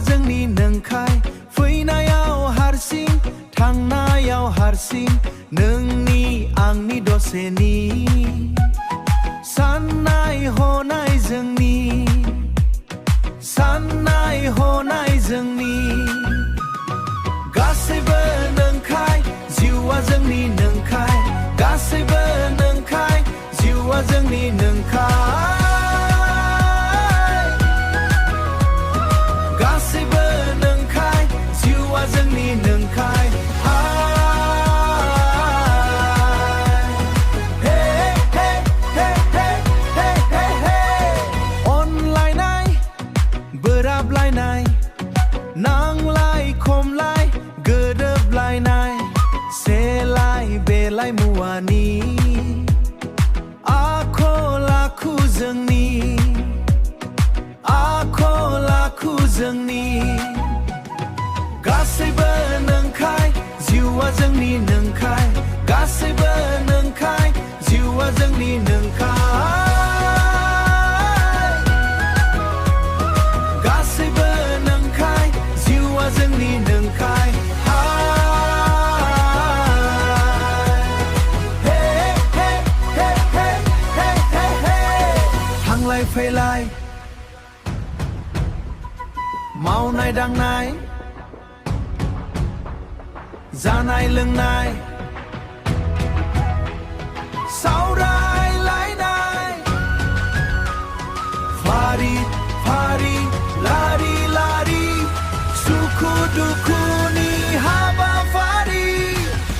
जोंनि नोंखाय फैनायाव हारसिं थांनायाव हारसिं नोंनि आंनि दसेनि साननाय हनाय जोंनि साननाय हनाय जोंनि गासैबो नोंखाय जिउआ जोंनि नोंखाय गासैबो नोंखाय जिउआ जोंनि नोंखाय गासैबो नोंखाय जिउआ जोंनि नोंखाय अनलायनाय बोराबलायनाय नांलाय खमलाय गोरोबलायनाय सेलाय बेलाय मुवानि आखल आखु जोंनि आखल आखु जोंनि गासैबो नोंखाय जिउआ जोंनि नोंखाय गासैबो नोंखाय जिउआ जोंनि नोंखाय गासैबो नोंखाय जिउआ जोंनि नोंखाय थांलाय फैलाय मावनाय दांनाय जानाय लोंनाय सावरायलायनाय फारि फारि लारि लारि सुखु दुखुनि हाबाफारि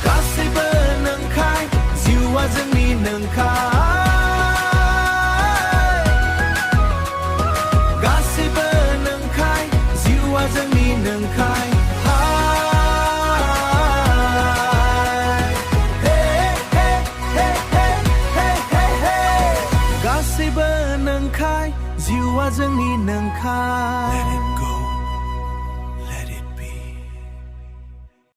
गासैबो नोंखाय जिउआ जोंनि नोंखाय गासैबो नोंखाय जिउआ जोंनि नोंखाय गासैबो नोंखाय जिउआ जोंनि नोंखाय